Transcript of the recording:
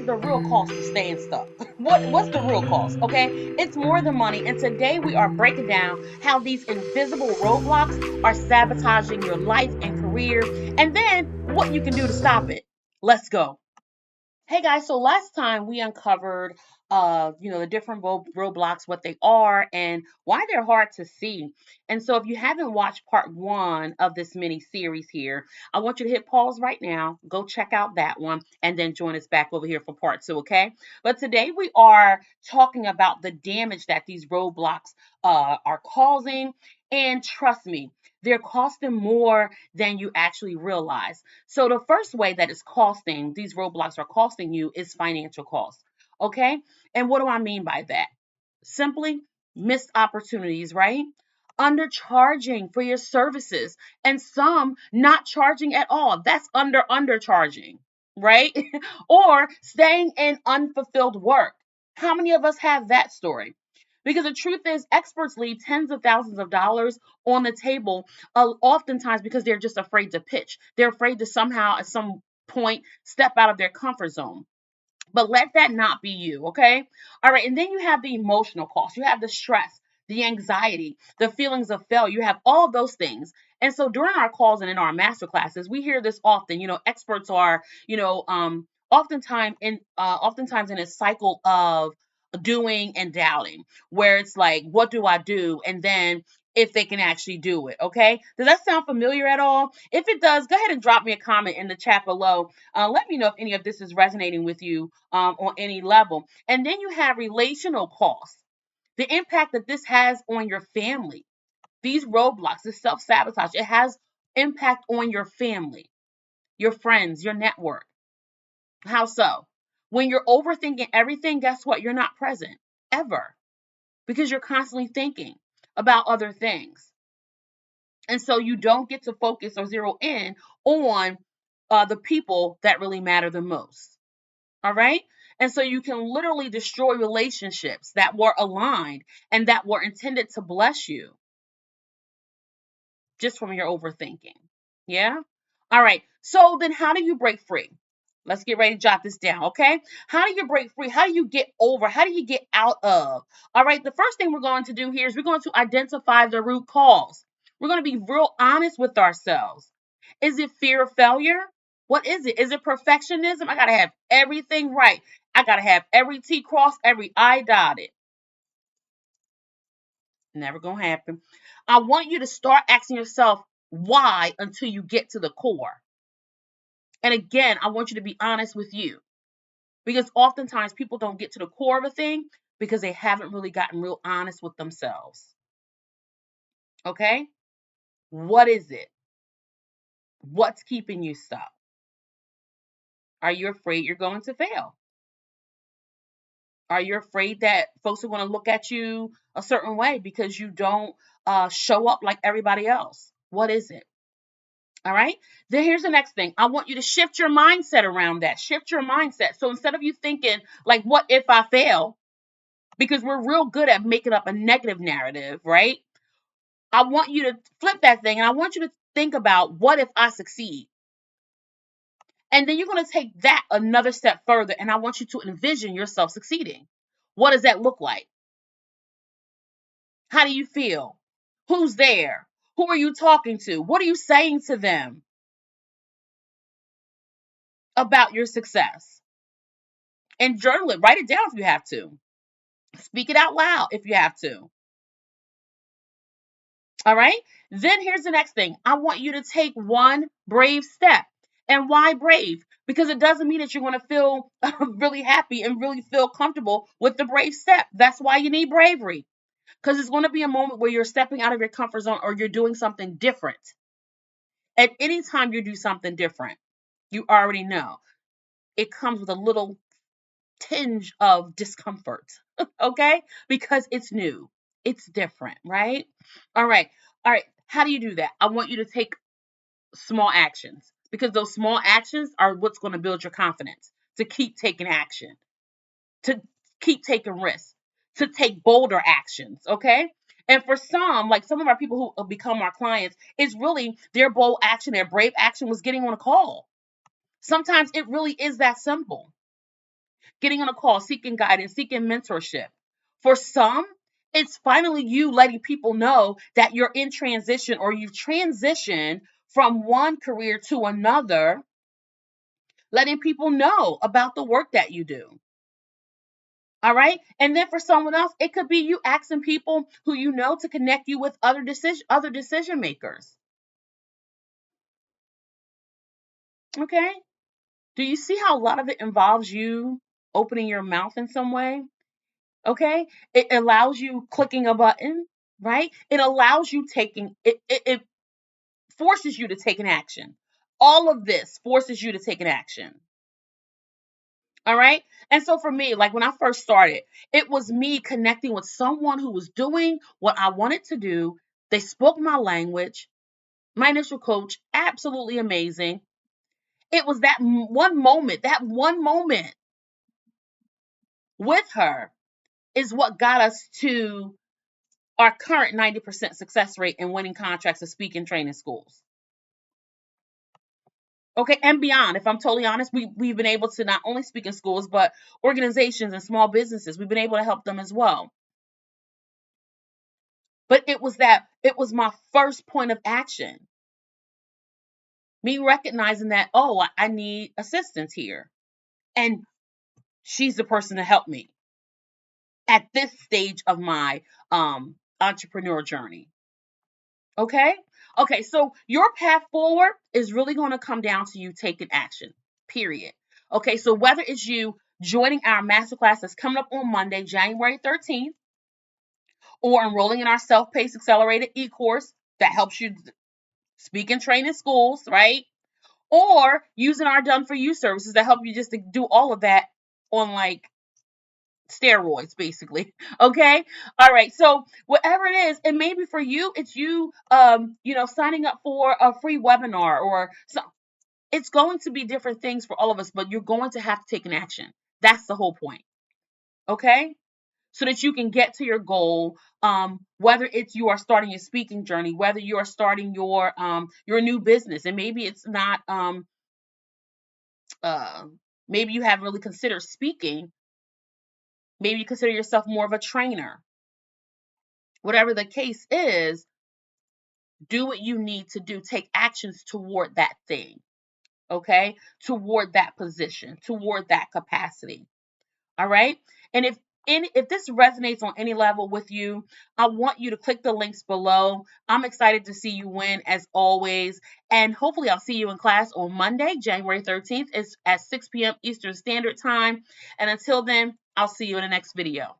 is the real cost to staying stuck? What's the real cost? Okay, it's more than money. And today we are breaking down how these invisible roadblocks are sabotaging your life and career, and then what you can do to stop it. Let's go. Hey guys, so last time we uncovered the different roadblocks, what they are and why they're hard to see. And so if you haven't watched part 1 of this mini series here, I want you to hit pause right now, go check out that one and then join us back over here for part 2, okay? But today we are talking about the damage that these roadblocks are causing, and trust me, they're costing more than you actually realize. So the first way that it's costing, these roadblocks are costing you, is financial cost. Okay? And what do I mean by that? Simply missed opportunities, right? Undercharging for your services, and some not charging at all. That's undercharging, right? Or staying in unfulfilled work. How many of us have that story? Because the truth is, experts leave tens of thousands of dollars on the table, oftentimes because they're just afraid to pitch. They're afraid to somehow, at some point, step out of their comfort zone. But let that not be you, okay? All right, and then you have the emotional cost. You have the stress, the anxiety, the feelings of failure. You have all of those things. And so during our calls and in our master classes, we hear this often. Experts are, oftentimes in a cycle of doing and doubting, where it's like, what do I do? And then if they can actually do it, okay? Does that sound familiar at all? If it does, go ahead and drop me a comment in the chat below. Let me know if any of this is resonating with you on any level. And then you have relational costs, the impact that this has on your family. These roadblocks, this self sabotage, it has impact on your family, your friends, your network. How so? When you're overthinking everything, guess what? You're not present ever, because you're constantly thinking about other things. And so you don't get to focus or zero in on the people that really matter the most. All right. And so you can literally destroy relationships that were aligned and that were intended to bless you just from your overthinking. Yeah. All right. So then how do you break free? Let's get ready to jot this down. Okay. How do you break free? How do you get over? How do you get out of? All right. The first thing we're going to do here is we're going to identify the root cause. We're going to be real honest with ourselves. Is it fear of failure? What is it? Is it perfectionism? I got to have everything right. I got to have every T crossed, every I dotted. Never going to happen. I want you to start asking yourself why until you get to the core. And again, I want you to be honest with you, because oftentimes people don't get to the core of a thing because they haven't really gotten real honest with themselves. Okay? What is it? What's keeping you stuck? Are you afraid you're going to fail? Are you afraid that folks are going to look at you a certain way because you don't show up like everybody else? What is it? All right. Then here's the next thing. I want you to shift your mindset around that. Shift your mindset. So instead of you thinking, like, what if I fail? Because we're real good at making up a negative narrative, right? I want you to flip that thing and I want you to think about, what if I succeed? And then you're going to take that another step further, and I want you to envision yourself succeeding. What does that look like? How do you feel? Who's there? Who are you talking to? What are you saying to them about your success? And journal it. Write it down if you have to. Speak it out loud if you have to. All right. Then here's the next thing. I want you to take one brave step. And why brave? Because it doesn't mean that you're going to feel really happy and really feel comfortable with the brave step. That's why you need bravery. Because it's going to be a moment where you're stepping out of your comfort zone or you're doing something different. At any time you do something different, you already know it comes with a little tinge of discomfort. Okay? Because it's new, it's different, right? All right. All right. How do you do that? I want you to take small actions, because those small actions are what's going to build your confidence to keep taking action, to keep taking risks, to take bolder actions. Okay. And for some, like some of our people who become our clients, it's really their bold action, their brave action was getting on a call. Sometimes it really is that simple. getting on a call, seeking guidance, seeking mentorship. For some, it's finally you letting people know that you're in transition or you've transitioned from one career to another, letting people know about the work that you do. All right. And then for someone else, it could be you asking people who you know to connect you with other decision makers. Okay. Do you see how a lot of it involves you opening your mouth in some way? Okay. It allows you clicking a button, right? It allows you taking it forces you to take an action. All of this forces you to take an action. All right. And so for me, like when I first started, it was me connecting with someone who was doing what I wanted to do. They spoke my language. My initial coach, absolutely amazing. It was that one moment with her is what got us to our current 90% success rate in winning contracts of speaking training schools. Okay, and beyond. If I'm totally honest, we've been able to not only speak in schools, but organizations and small businesses. We've been able to help them as well. But it was my first point of action. Me recognizing that, oh, I need assistance here. And she's the person to help me at this stage of my entrepreneur journey. Okay? Okay, so your path forward is really going to come down to you taking action. Period. Okay, so whether it's you joining our masterclass that's coming up on Monday, January 13th, or enrolling in our self-paced accelerated e-course that helps you speak and train in schools, right? Or using our done for you services that help you just to do all of that on like steroids, basically. Okay. All right. So whatever it is, and maybe for you, it's you, signing up for a free webinar or some. It's going to be different things for all of us, but you're going to have to take an action. That's the whole point. Okay. So that you can get to your goal, whether it's you are starting your speaking journey, whether you are starting your new business, and maybe it's not uh, maybe you haven't really considered speaking. Maybe you consider yourself more of a trainer. Whatever the case is, do what you need to do. Take actions toward that thing, okay? Toward that position, toward that capacity. All right? And if this resonates on any level with you, I want you to click the links below. I'm excited to see you win as always. And hopefully I'll see you in class on Monday, January 13th. It's at 6 p.m. Eastern Standard Time. And until then, I'll see you in the next video.